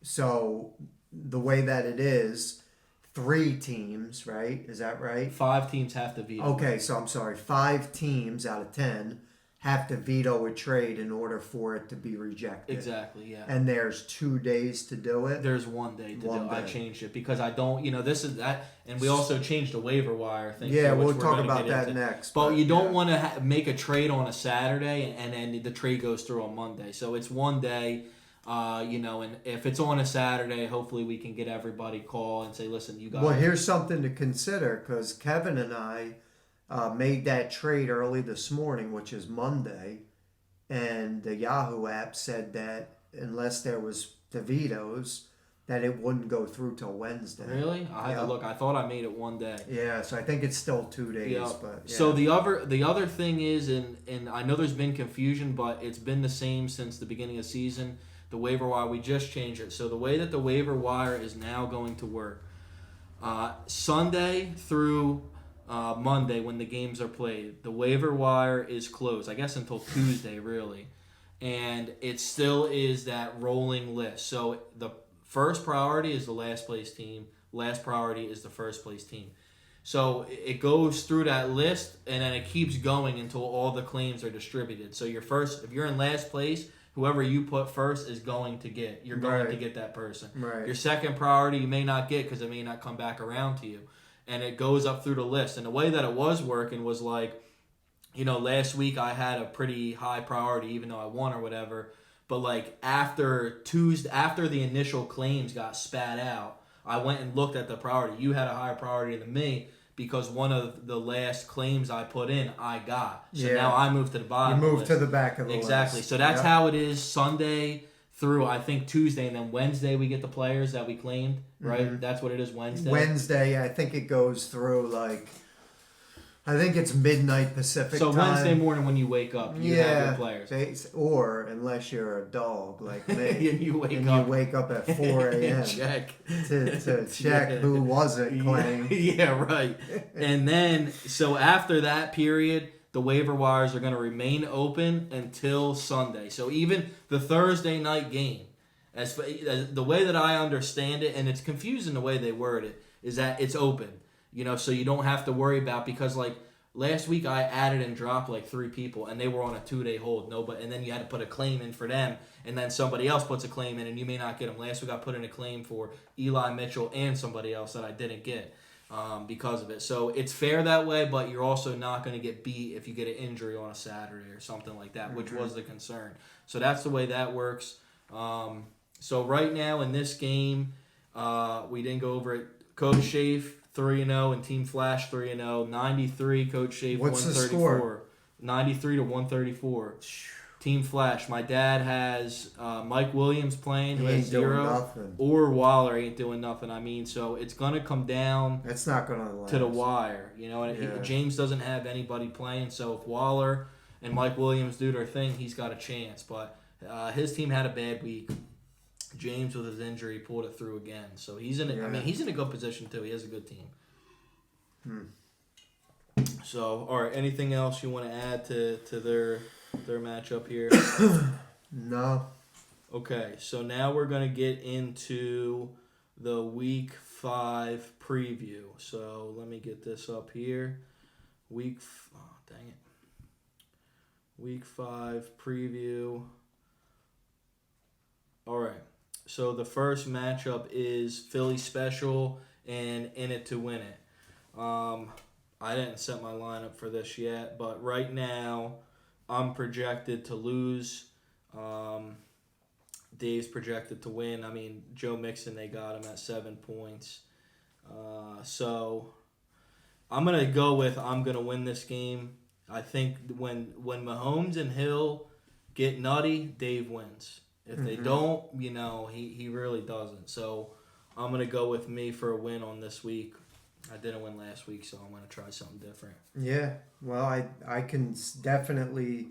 So the way that it is, 3 teams, right? Is that right? 5 teams have to veto. Okay, so I'm sorry. 5 teams out of 10 have to veto a trade in order for it to be rejected. Exactly. Yeah. And there's 2 days to do it. There's 1 day to One do. I day. changed it because I don't. This is that, and we also changed the waiver wire thing. Yeah, too, which we'll we're talk gonna about get that into. next. But you don't yeah. want to make a trade on a Saturday and then the trade goes through on Monday. So it's 1 day. And if it's on a Saturday, hopefully we can get everybody call and say, listen, you guys. Well, here's something to consider because Kevin and I made that trade early this morning, which is Monday, and the Yahoo app said that unless there was the vetoes, that it wouldn't go through till Wednesday. Really? I have Yeah. to look. I thought I made it 1 day. Yeah, so I think it's still 2 days. Yeah. But yeah. So the other thing is, and I know there's been confusion, but it's been the same since the beginning of the season. The waiver wire, we just changed it. So the way that the waiver wire is now going to work, Sunday through Monday when the games are played, the waiver wire is closed, I guess until Tuesday really. And it still is that rolling list. So the first priority is the last place team. Last priority is the first place team. So it goes through that list, and then it keeps going until all the claims are distributed. So if you're in last place, whoever you put first is going to get. You're going to get that person. Right. Your second priority you may not get because it may not come back around to you. And it goes up through the list. And the way that it was working was like, last week I had a pretty high priority even though I won or whatever. But like after the initial claims got spat out, I went and looked at the priority. You had a higher priority than me because one of the last claims I put in, I got. So now I moved to the bottom. You of the moved to the back of the list. Exactly. So that's how it is Sunday through, I think, Tuesday. And then Wednesday we get the players that we claimed, right? Mm-hmm. That's what it is Wednesday. Wednesday, I think it goes through I think it's midnight Pacific time. So Wednesday morning when you wake up, you have your players. Or unless you're a dog like me, and you wake up at 4 a.m. check. to check who wasn't claimed. Yeah, right. And then, so after that period, the waiver wires are going to remain open until Sunday. So even the Thursday night game, as the way that I understand it, and it's confusing the way they word it, is that it's open. So you don't have to worry about, because last week I added and dropped 3 people and they were on a 2-day hold. And then you had to put a claim in for them, and then somebody else puts a claim in and you may not get them. Last week I put in a claim for Eli Mitchell and somebody else that I didn't get because of it. So it's fair that way, but you're also not going to get beat if you get an injury on a Saturday or something like that, which was the concern. So that's the way that works. So right now in this game, we didn't go over it. Coach Schaaf 3-0 and Team Flash 3-0. 93 Coach Schaaf. What's 134. the score? 93 to 134. Team Flash. My dad has Mike Williams playing, who has 0, or Waller ain't doing nothing. So it's gonna come down. It's not gonna last. To the wire. James doesn't have anybody playing, so if Waller and Mike Williams do their thing, he's got a chance. But his team had a bad week. James with his injury pulled it through again, so he's in. He's in a good position too. He has a good team. So, all right. Anything else you want to add to their matchup here? No. Okay, so now we're gonna get into the Week 5 preview. So let me get this up here. Week 5 preview. All right. So the first matchup is Philly Special and In It to Win It. I didn't set my lineup for this yet, but right now I'm projected to lose. Dave's projected to win. Joe Mixon, they got him at 7 points. So I'm going to go with I'm going to win this game. I think when Mahomes and Hill get nutty, Dave wins. If they don't, he really doesn't. So I'm going to go with me for a win on this week. I didn't win last week, so I'm going to try something different. Yeah, well, I can definitely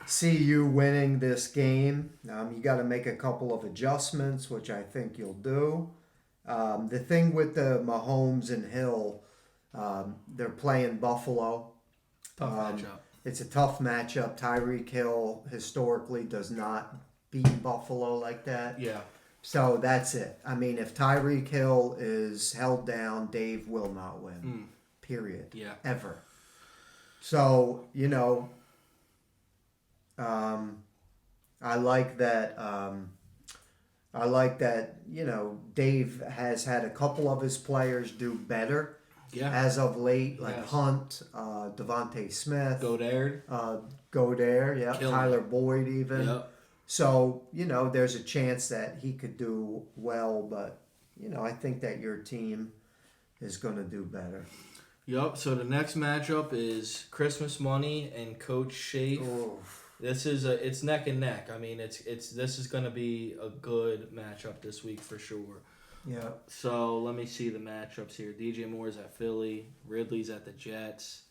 see you winning this game. You got to make a couple of adjustments, which I think you'll do. The thing with the Mahomes and Hill, they're playing Buffalo. Tough matchup. It's a tough matchup. Tyreek Hill historically does not beat Buffalo like that. Yeah. So that's it. I mean, if Tyreek Hill is held down, Dave will not win. Period. Yeah. Ever. So, I like that. Dave has had a couple of his players do better. Yeah. As of late, like Yes. Hunt, Devontae Smith, Godard. yeah, Kill Tyler Boyd even. Yep. So, there's a chance that he could do well, but, I think that your team is going to do better. Yep. So the next matchup is Christmas Money and Coach Shafe. Oh. This is it's neck and neck. I mean, this is going to be a good matchup this week for sure. Yeah. So let me see the matchups here. DJ Moore's at Philly, Ridley's at the Jets,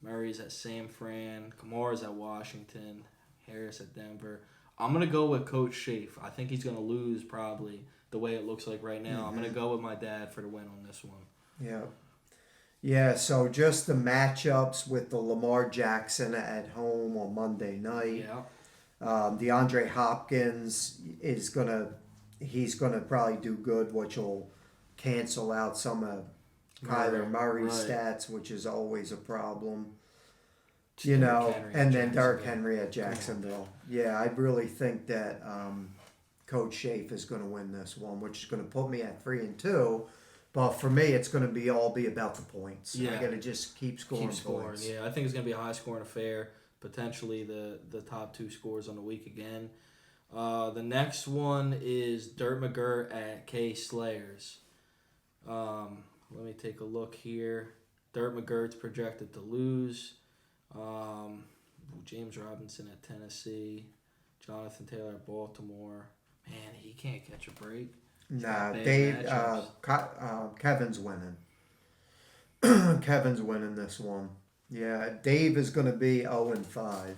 Murray's at San Fran, Kamara's at Washington, Harris at Denver. I'm gonna go with Coach Shafe. I think he's gonna lose probably the way it looks like right now. I'm gonna go with my dad for the win on this one. Yeah. Yeah, so just the matchups with the Lamar Jackson at home on Monday night. Yeah. DeAndre Hopkins he's gonna probably do good, which will cancel out some of Kyler Murray's stats, which is always a problem. And then Derrick Henry at Jacksonville. Yeah, I really think that Coach Shafe is going to win this one, which is going to put me at 3-2. But for me, it's going to be about the points. Yeah. I got to just keep scoring points. Yeah, I think it's going to be a high-scoring affair. Potentially the top two scores on the week again. The next one is Dirt McGirt at K Slayers. Let me take a look here. Dirt McGirt's projected to lose. James Robinson at Tennessee. Jonathan Taylor at Baltimore. Man, he can't catch a break. Nah, Kevin's winning. Kevin's winning this one. Yeah, Dave is going to be 0-5.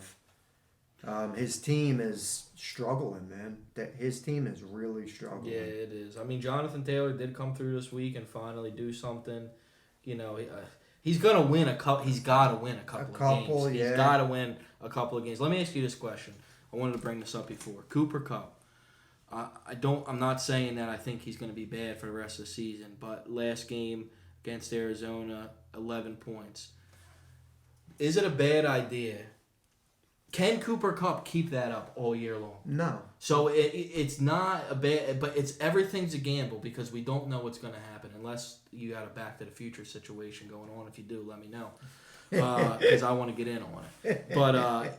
His team is struggling, man. His team is really struggling. Yeah, it is. I mean, Jonathan Taylor did come through this week and finally do something. He's gonna win a couple. He's got to win a couple of games. Yeah. He's got to win a couple of games. Let me ask you this question. I wanted to bring this up before. Cooper Kupp. I'm not saying that I think he's going to be bad for the rest of the season, but last game against Arizona, 11 points. Is it a bad idea? Can Cooper Kupp keep that up all year long? No. So it's not a bad, but everything's a gamble because we don't know what's going to happen unless you got a Back to the Future situation going on. If you do, let me know because I want to get in on it. But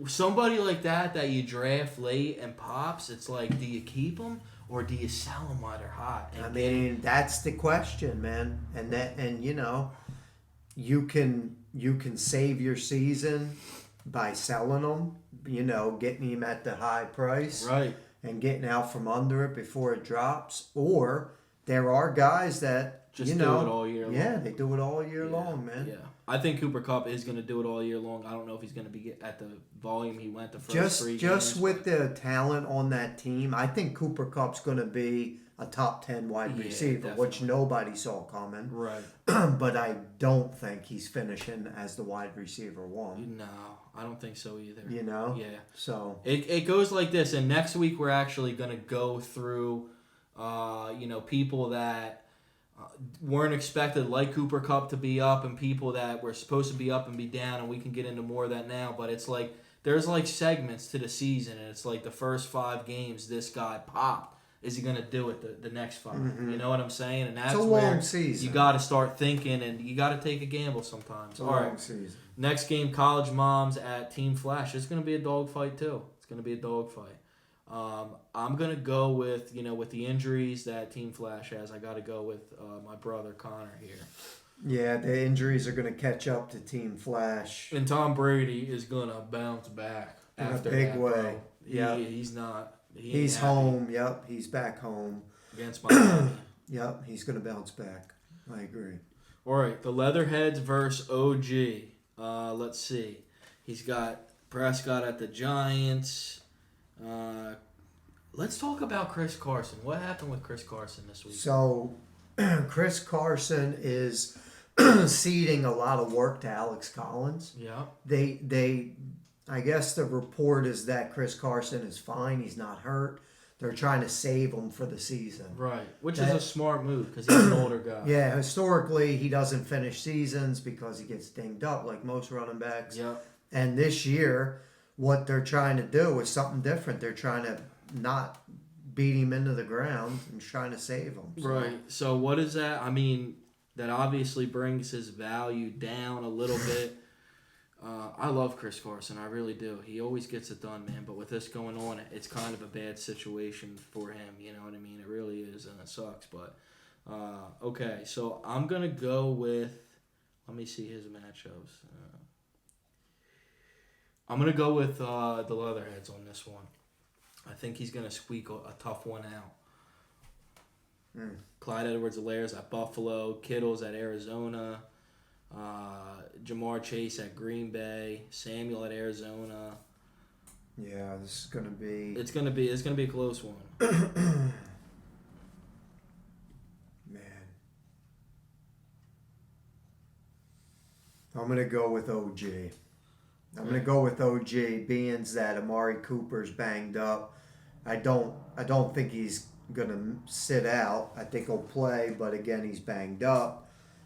somebody like that you draft late and pops, it's like, do you keep them or do you sell them while they're hot? I mean, that's the question, man. And you can save your season by selling them, getting him at the high price, right, and getting out from under it before it drops. Or there are guys that just do it all year long. Yeah, they do it all year long, man. Yeah, I think Cooper Kupp is going to do it all year long. I don't know if he's going to be at the volume he went the first 3 games. Just with the talent on that team, I think Cooper Kupp's going to be a top 10 wide receiver, definitely. which nobody saw coming. Right. But I don't think he's finishing as the wide receiver one. No, I don't think so either. Yeah. So it goes like this, and next week we're actually going to go through, people that weren't expected, like Cooper Kupp, to be up, and people that were supposed to be up and be down, and we can get into more of that now. But it's like there's like segments to the season, and it's like the first 5 games this guy popped. Is he going to do it the next 5? Mm-hmm. You know what I'm saying? And that's it's a long season. You got to start thinking, and you got to take a gamble sometimes. It's a long season. Next game, College Moms at Team Flash. It's going to be a dogfight too. It's going to be a dogfight. I'm going to go with, with the injuries that Team Flash has, I got to go with my brother Connor here. Yeah, the injuries are going to catch up to Team Flash. And Tom Brady is going to bounce back. In a after big that, way. bro. Yeah. He's not. He He's ain't happy home. Yep, he's back home. against Miami. Yep, he's gonna bounce back. I agree. All right, the Leatherheads versus OG. Let's see. He's got Prescott at the Giants. Let's talk about Chris Carson. What happened with Chris Carson this week? So, Chris Carson is ceding a lot of work to Alex Collins. Yeah. I guess the report is that Chris Carson is fine. He's not hurt. They're trying to save him for the season. Right, which is a smart move because he's an older guy. Yeah, historically, he doesn't finish seasons because he gets dinged up like most running backs. Yep. And this year, what they're trying to do is something different. They're trying to not beat him into the ground and trying to save him. So. Right. So what is that? I mean, that obviously brings his value down a little bit. I love Chris Carson. I really do. He always gets it done, man. But with this going on, it's kind of a bad situation for him. You know what I mean? It really is, and it sucks. But, okay. So I'm going to go with, let me see his matchups. I'm going to go with the Leatherheads on this one. I think he's going to squeak a tough one out. Clyde Edwards-Helaire's at Buffalo. Kittle's at Arizona. Jamar Chase at Green Bay. Samuel at Arizona. Yeah, this is gonna be. It's gonna be a close one. Man, I'm gonna go with OG. I'm gonna go with OG, being that Amari Cooper's banged up. I don't think he's gonna sit out. I think he'll play, but again, he's banged up.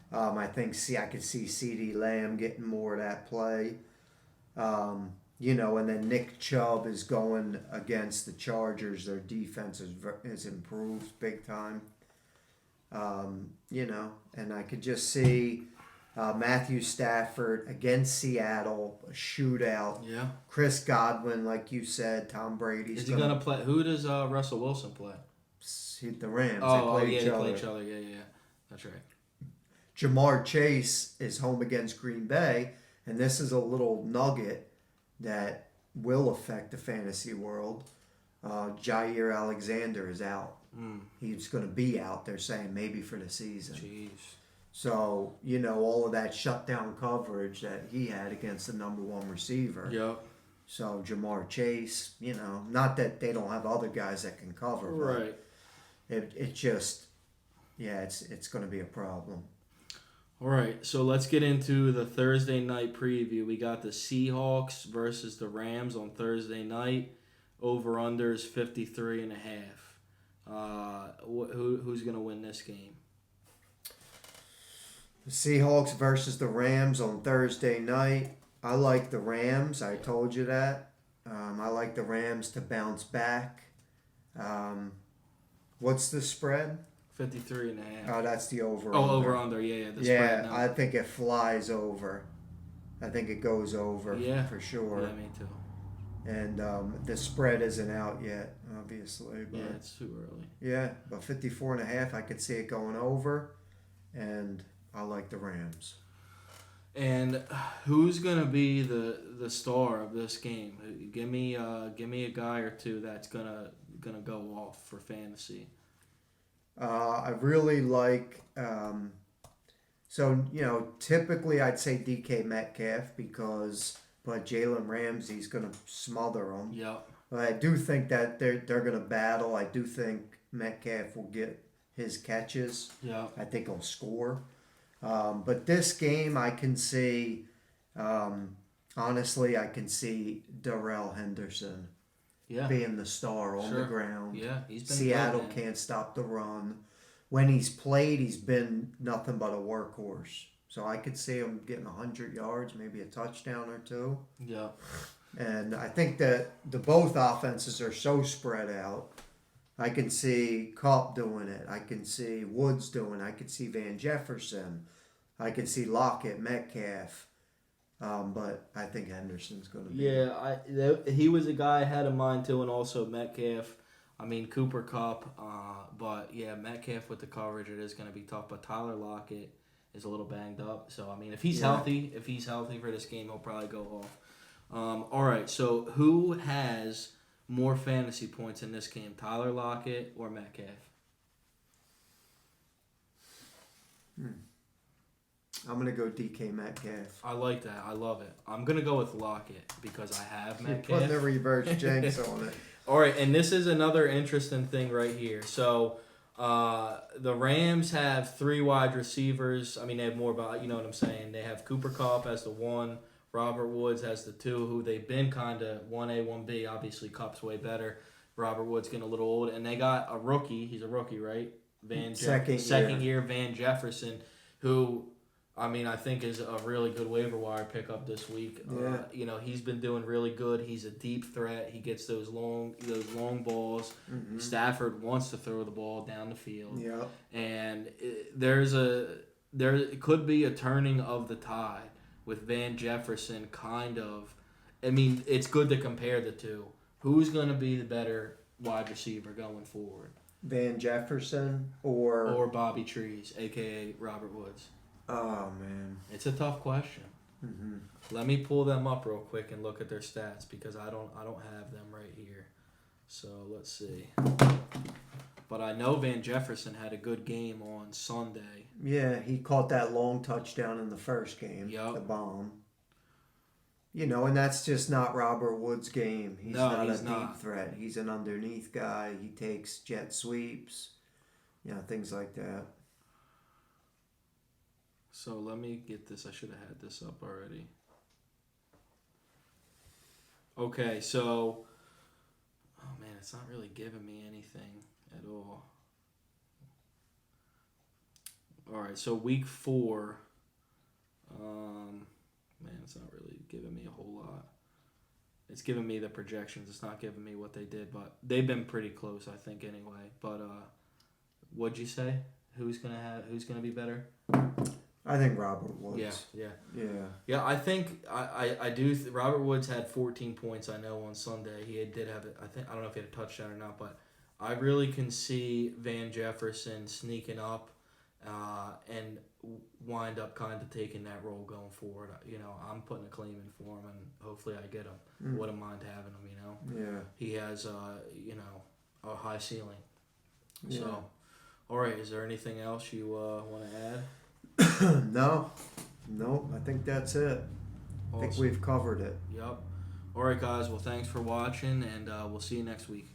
I could see CeeDee Lamb getting more of that play. And then Nick Chubb is going against the Chargers. Their defense is improved big time. And I could just see Matthew Stafford against Seattle, a shootout. Yeah. Chris Godwin, like you said, Tom Brady's. Is he gonna play? Who does Russell Wilson play? The Rams. Oh, they yeah, play they play each other. Yeah, that's right. Jamar Chase is home against Green Bay, and this is a little nugget that will affect the fantasy world. Jair Alexander is out. He's going to be out, they're saying, maybe for the season. Jeez. So, all of that shutdown coverage that he had against the number one receiver. Yep. So, Jamar Chase, not that they don't have other guys that can cover. Right. It just, it's going to be a problem. All right, so let's get into the Thursday night preview. We got the Seahawks versus the Rams on Thursday night. Over-under is 53.5. Who's going to win this game? The Seahawks versus the Rams on Thursday night. I like the Rams. I told you that. I like the Rams to bounce back. What's the spread? 53.5. Oh, that's the over. Over under, yeah. The spread, no. I think it flies over. I think it goes over for sure. Yeah, me too. And the spread isn't out yet, obviously. But yeah, it's too early. Yeah, but 54.5, I could see it going over, and I like the Rams. And who's gonna be the star of this game? Give me a guy or two that's gonna go off for fantasy. I really like, typically I'd say DK Metcalf but Jalen Ramsey's going to smother him. Yep. But I do think that they're going to battle. I do think Metcalf will get his catches. Yeah. I think he'll score. But this game I can see, honestly, I can see Darrell Henderson. Yeah. Being the star on the ground. Yeah, he's been Seattle good, can't stop the run. When he's played, he's been nothing but a workhorse. So I could see him getting 100 yards, maybe a touchdown or two. Yeah. And I think that both offenses are so spread out. I can see Kupp doing it. I can see Woods doing it. I can see Van Jefferson. I can see Lockett, Metcalf. But I think Henderson's going to be. Yeah, he was a guy I had in mind too, and also Metcalf. I mean Cooper Kupp, but yeah, Metcalf with the coverage, it is going to be tough. But Tyler Lockett is a little banged up, so I mean if he's healthy for this game, he'll probably go off. All right, so who has more fantasy points in this game, Tyler Lockett or Metcalf? I'm going to go DK Metcalf. I like that. I love it. I'm going to go with Lockett because I have You're Metcalf. putting the reverse jinx on it. All right, and this is another interesting thing right here. So the Rams have 3 wide receivers. I mean, they have more, but you know what I'm saying. They have Cooper Kupp as the 1, Robert Woods as the 2, who they've been kind of 1A, 1B. Obviously, Kupp's way better. Robert Woods getting a little old. And they got a rookie. He's a rookie, right? Second year, Van Jefferson, who... I mean, I think is a really good waiver wire pickup this week. Yeah. You know, he's been doing really good. He's a deep threat. He gets those long balls. Mm-hmm. Stafford wants to throw the ball down the field. Yeah. And there could be a turning of the tide with Van Jefferson kind of. I mean, it's good to compare the two. Who's going to be the better wide receiver going forward? Van Jefferson or Bobby Trees, a.k.a. Robert Woods? Oh, man. It's a tough question. Mm-hmm. Let me pull them up real quick and look at their stats because I don't have them right here. So let's see. But I know Van Jefferson had a good game on Sunday. Yeah, he caught that long touchdown in the first game. Yep. The bomb. You know, and that's just not Robert Woods' game. He's not a deep threat. He's an underneath guy. He takes jet sweeps. You know, things like that. So let me get this. I should have had this up already. Okay, so... Oh, man, it's not really giving me anything at all. All right, so week 4. Man, it's not really giving me a whole lot. It's giving me the projections. It's not giving me what they did, but they've been pretty close, I think, anyway. But what'd you say? Who's gonna be better? I think Robert Woods. Yeah. I think I do. Robert Woods had 14 points. I know on Sunday he did have it. I don't know if he had a touchdown or not, but I really can see Van Jefferson sneaking up and wind up kind of taking that role going forward. You know, I'm putting a claim in for him, and hopefully I get him. Wouldn't mind having him. You know. Yeah. He has a high ceiling. Yeah. So, all right. Is there anything else you want to add? No, I think that's it. Awesome. I think we've covered it. Yep. All right, guys. Well, thanks for watching, and we'll see you next week.